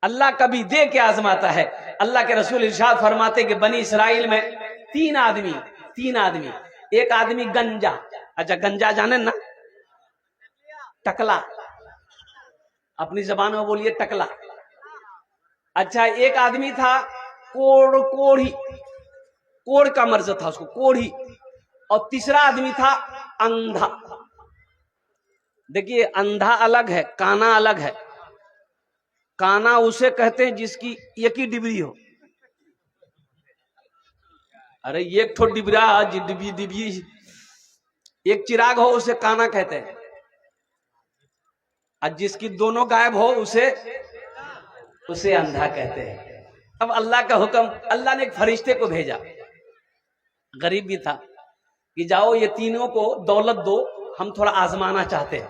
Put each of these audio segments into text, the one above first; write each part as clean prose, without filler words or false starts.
اللہ کبھی دے کے آزماتا ہے۔ اللہ کے رسول ارشاد فرماتے کہ بنی اسرائیل میں تین آدمی، ایک آدمی گنجا، اچھا گنجا جانے نا، ٹکلا، اپنی زبان میں بولیے ٹکلا۔ اچھا ایک آدمی تھا کوڑھی، کوڑ کا مرض تھا اس کو، کوڑھی، اور تیسرا آدمی تھا اندھا۔ دیکھیے اندھا الگ ہے، کانا الگ ہے۔ کانا اسے کہتے ہیں جس کی ایک ہی ڈبری ہو، ارے ایک ٹھو ڈبرا ڈبی ایک چراغ ہو اسے کانا کہتے ہیں، اور جس کی دونوں غائب ہو اسے اندھا کہتے ہیں۔ اب اللہ کا حکم، اللہ نے ایک فرشتے کو بھیجا، غریب بھی تھا، کہ جاؤ یہ تینوں کو دولت دو، ہم تھوڑا آزمانا چاہتے ہیں۔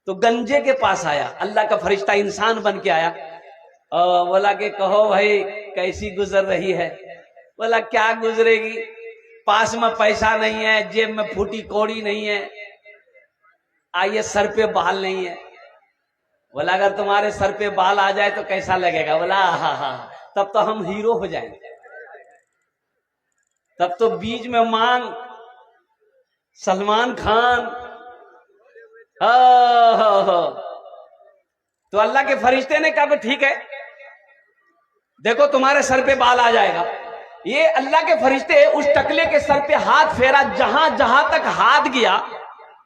تو گنجے کے پاس آیا، اللہ کا فرشتہ انسان بن کے آیا، بولا کہ کہو بھائی کیسی گزر رہی ہے؟ بولا کیا گزرے گی، پاس میں پیسہ نہیں ہے، جیب میں پھوٹی کوڑی نہیں ہے، آئیے سر پہ بال نہیں ہے۔ بولا اگر تمہارے سر پہ بال آ جائے تو کیسا لگے گا؟ بولا ہاں تب تو ہم ہیرو ہو جائیں گے، تب تو بیچ میں مان سلمان خان۔ تو اللہ کے فرشتے نے کہا کہ ٹھیک ہے، دیکھو تمہارے سر پہ بال آ جائے گا۔ یہ اللہ کے فرشتے اس ٹکلے کے سر پہ ہاتھ پھیرا، جہاں جہاں تک ہاتھ گیا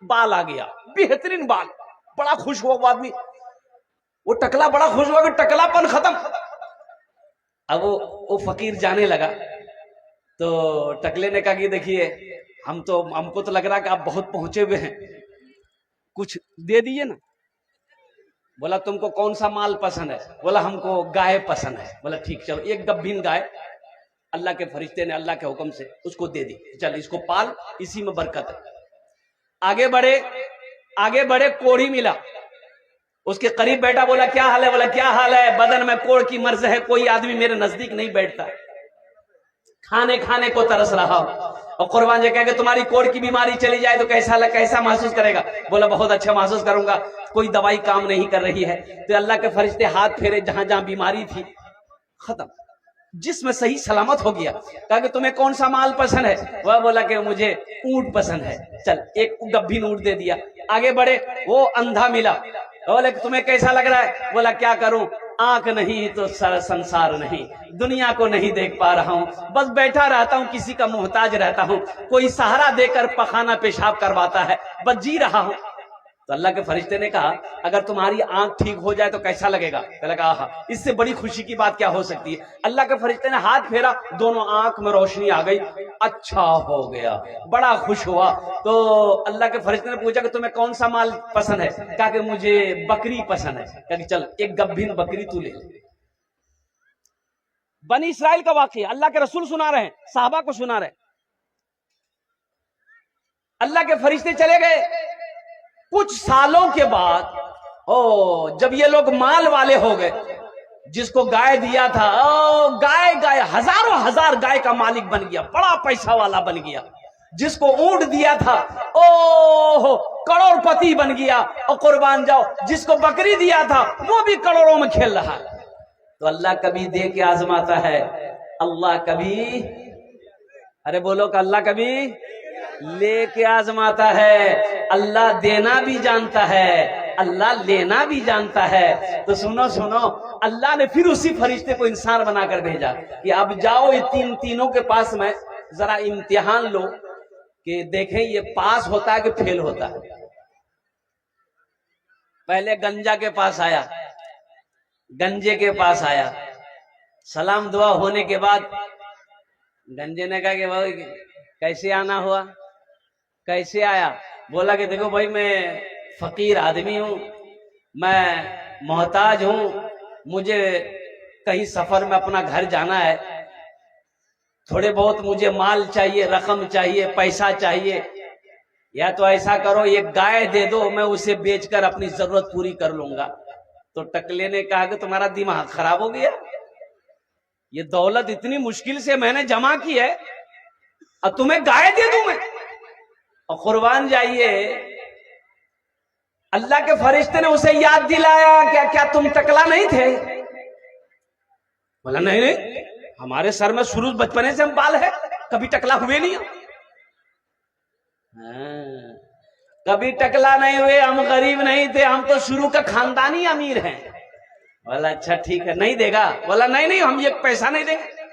بال آ گیا، بہترین بال، بڑا خوش ہوا وہ آدمی، وہ ٹکلا بڑا خوش ہوا کہ ٹکلا پن ختم۔ اب وہ فقیر جانے لگا، تو ٹکلے نے کہا کہ دیکھیے ہم کو تو لگ رہا کہ آپ بہت پہنچے ہوئے ہیں، کچھ دے دیجیے نا۔ بولا تم کو کون سا مال پسند ہے؟ بولا ہم کو گائے پسند ہے۔ بولا ٹھیک چلو، ایک گبھین گائے اللہ کے فرشتے نے اللہ کے حکم سے اس کو دے دی، چل اس کو پال، اسی میں برکت ہے۔ آگے بڑے کوڑھی ملا، اس کے قریب بیٹا، بولا کیا حال ہے؟ بولا کیا حال ہے؟ بدن میں کوڑ کی مرض ہے، کوئی آدمی میرے نزدیک نہیں بیٹھتا، کھانے کو ترس رہا ہوں۔ اور قربان جی کہ تمہاری کوڑ کی بیماری چلی جائے تو کیسا محسوس کرے گا؟ بولا بہت اچھا محسوس کروں گا، کوئی دوائی کام نہیں کر رہی ہے۔ تو اللہ کے فرشتے ہاتھ پھیرے، جہاں جہاں بیماری تھی ختم، جسم صحیح سلامت ہو گیا۔ کہا کہ تمہیں کون سا مال پسند ہے؟ وہ بولا کہ مجھے اونٹ پسند ہے، چل ایک گبھین اونٹ دے دیا۔ آگے بڑھے، وہ اندھا ملا، بولا کہ تمہیں کیسا لگ رہا ہے؟ بولا کیا کروں، آنکھ نہیں تو سنسار نہیں، دنیا کو نہیں دیکھ پا رہا ہوں، بس بیٹھا رہتا ہوں، کسی کا محتاج رہتا ہوں، کوئی سہارا دے کر پخانہ پیشاب کرواتا ہے، بس جی رہا ہوں۔ تو اللہ کے فرشتے نے کہا اگر تمہاری آنکھ ٹھیک ہو جائے تو کیسا لگے گا؟ کہا آہا، اس سے بڑی خوشی کی بات کیا ہو سکتی ہے؟ اللہ کے فرشتے نے ہاتھ پھیرا، دونوں آنکھ میں روشنی آ گئی، اچھا ہو گیا، بڑا خوش ہوا۔ تو اللہ کے فرشتے نے پوچھا کہ تمہیں کون سا مال پسند ہے؟ کہا کہ مجھے بکری پسند ہے۔ کہا کہ چل ایک گبھین بکری تو لے لے۔ بنی اسرائیل کا واقعہ اللہ کے رسول سنا رہے ہیں، صحابہ کو سنا رہے ہیں۔ اللہ کے فرشتے چلے گئے، کچھ سالوں کے بعد جب یہ لوگ مال والے ہو گئے، جس کو گائے دیا تھا گائے ہزاروں ہزار گائے کا مالک بن گیا، بڑا پیسہ والا بن گیا۔ جس کو اونٹ دیا تھا کروڑ پتی بن گیا، اور قربان جاؤ جس کو بکری دیا تھا وہ بھی کروڑوں میں کھیل رہا ہے۔ تو اللہ کبھی دے کے آزماتا ہے، اللہ کبھی، ارے بولو کہ اللہ کبھی لے کے آزماتا ہے۔ اللہ دینا بھی جانتا ہے، اللہ لینا بھی جانتا ہے۔ تو سنو، اللہ نے پھر اسی فرشتے کو انسان بنا کر بھیجا کہ اب جاؤ یہ تینوں کے پاس میں ذرا امتحان لو کہ دیکھیں یہ پاس ہوتا ہے کہ فیل ہوتا ہے۔ پہلے گنجا کے پاس آیا، گنجے کے پاس آیا، سلام دعا ہونے کے بعد گنجے نے کہا کہ بھائی کیسے آنا ہوا، کیسے آیا؟ بولا کہ دیکھو بھائی میں فقیر آدمی ہوں، میں محتاج ہوں، مجھے کہیں سفر میں اپنا گھر جانا ہے، تھوڑے بہت مجھے مال چاہیے، رقم چاہیے، پیسہ چاہیے، یا تو ایسا کرو ایک گائے دے دو، میں اسے بیچ کر اپنی ضرورت پوری کر لوں گا۔ تو ٹکلے نے کہا کہ تمہارا دماغ خراب ہو گیا، یہ دولت اتنی مشکل سے میں نے جمع کی ہے اور تمہیں گائے دے دوں میں؟ اور قربان جائیے اللہ کے فرشتے نے اسے یاد دلایا، کیا تم ٹکلا نہیں تھے؟ بولا نہیں نہیں، ہمارے سر میں شروع بچپنے سے ہم بال ہے، کبھی ٹکلا ہوئے نہیں ہم۔ کبھی ٹکلا نہیں ہوئے، ہم غریب نہیں تھے، ہم تو شروع کا خاندانی امیر ہیں۔ بولا اچھا ٹھیک ہے، نہیں دے گا؟ بولا نہیں نہیں، ہم یہ پیسہ نہیں دیں گے۔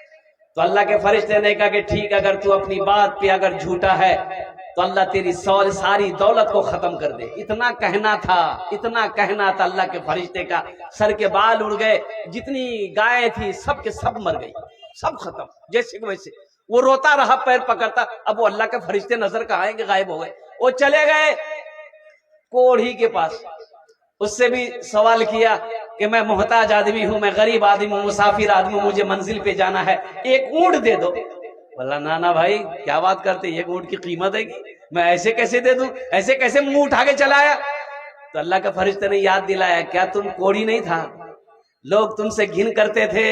تو اللہ کے فرشتے نے کہا کہ ٹھیک، اگر تو اپنی بات پہ اگر جھوٹا ہے تو اللہ تیری ساری دولت کو ختم کر دے۔ اتنا کہنا تھا، اتنا کہنا تھا اللہ کے فرشتے کا، سر کے بال اڑ گئے، جتنی گائے تھی سب کے سب مر گئی، سب ختم جیسے کہ ویسے۔ وہ روتا رہا، پیر پکڑتا، اب وہ اللہ کے فرشتے نظر کہاں آئیں کہ غائب ہو گئے۔ وہ چلے گئے کوڑھی کے پاس، اس سے بھی سوال کیا کہ میں محتاج آدمی ہوں، میں غریب آدمی ہوں، مسافر آدمی ہوں، مجھے منزل پہ جانا ہے، ایک اونٹ دے دو۔ بولا نانا بھائی کیا بات کرتے، ایک اونٹ کی قیمت ہے گی، میں ایسے کیسے دے دوں، ایسے کیسے منہ اٹھا کے چلایا؟ تو اللہ کا فرشتہ نے یاد دلایا، کیا تم کوڑھی نہیں تھا؟ لوگ تم سے گھن کرتے تھے،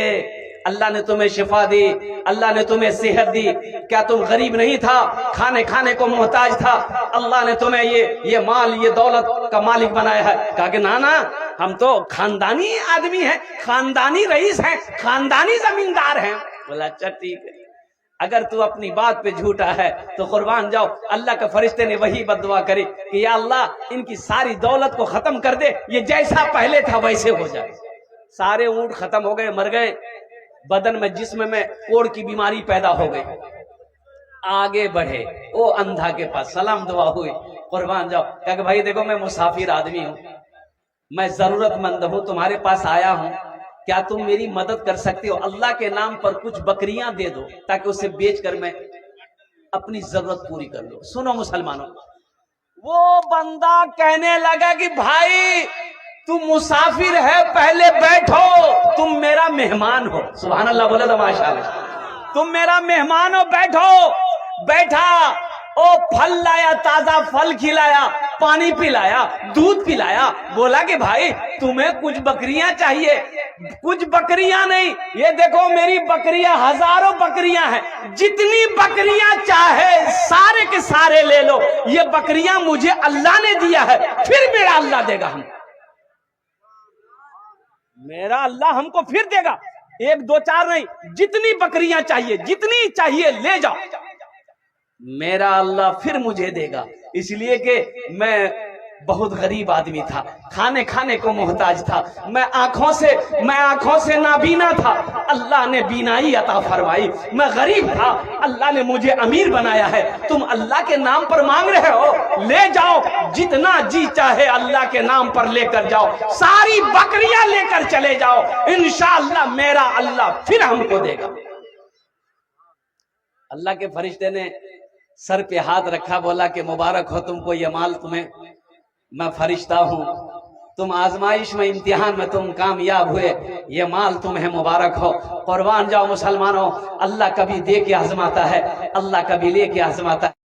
اللہ نے تمہیں شفا دی، اللہ نے تمہیں صحت دی، کیا تم غریب نہیں تھا، کھانے کو محتاج تھا، اللہ نے تمہیں یہ مال، یہ دولت کا مالک بنایا ہے۔ کہا کہ نانا ہم تو خاندانی آدمی ہیں، خاندانی رئیس ہیں، خاندانی زمیندار ہیں۔ بولا اچھا ٹھیک ہے، اگر تو اپنی بات پہ جھوٹا ہے تو قربان جاؤ۔ اللہ کے فرشتے نے وہی بد دعا کری کہ یا اللہ ان کی ساری دولت کو ختم کر دے، یہ جیسا پہلے تھا ویسے ہو جائے۔ سارے اونٹ ختم ہو گئے، مر گئے، بدن میں جسم میں کوڑ کی بیماری پیدا ہو گئی۔ آگے بڑھے وہ اندھا کے پاس، سلام دعا ہوئی، قربان جاؤ۔ کہا کہ بھائی دیکھو میں مسافر آدمی ہوں، میں ضرورت مند ہوں، تمہارے پاس آیا ہوں، کیا تم میری مدد کر سکتے ہو؟ اللہ کے نام پر کچھ بکریاں دے دو تاکہ اسے بیچ کر میں اپنی ضرورت پوری کر لوں۔ سنو مسلمانوں، وہ بندہ کہنے لگا کہ بھائی تم مسافر ہے، پہلے بیٹھو، تم میرا مہمان ہو۔ سبحان اللہ بولے تو ماشاءاللہ، تم میرا مہمان ہو، بیٹھو۔ بیٹھا، او پھل لایا، تازہ پھل کھلایا، پانی پلایا، دودھ پلایا۔ بولا کہ بھائی تمہیں کچھ بکریاں چاہیے؟ کچھ بکریاں نہیں، یہ دیکھو میری بکریاں ہزاروں بکریاں ہیں، جتنی بکریاں چاہے سارے کے سارے لے لو، یہ بکریاں مجھے اللہ نے دیا ہے، پھر میرا اللہ دے گا ہم، میرا اللہ ہم کو پھر دے گا، ایک دو چار نہیں، جتنی بکریاں چاہیے، جتنی چاہیے لے جاؤ، میرا اللہ پھر مجھے دے گا۔ اس لیے کہ میں بہت غریب آدمی تھا، کھانے کو محتاج تھا، میں آنکھوں سے نابینا تھا، اللہ نے بینائی عطا فرمائی، میں غریب تھا، اللہ نے مجھے امیر بنایا ہے، تم اللہ کے نام پر مانگ رہے ہو، لے جاؤ، جتنا جی چاہے اللہ کے نام پر لے کر جاؤ، ساری بکریاں لے کر چلے جاؤ، انشاءاللہ میرا اللہ پھر ہم کو دے گا۔ اللہ کے فرشتے نے سر پہ ہاتھ رکھا، بولا کہ مبارک ہو تم کو، یہ مال تمہیں، میں فرشتہ ہوں، تم آزمائش میں، امتحان میں تم کامیاب ہوئے، یہ مال تمہیں مبارک ہو۔ قربان جاؤ مسلمانوں، اللہ کبھی دے کے آزماتا ہے، اللہ کبھی لے کے آزماتا ہے۔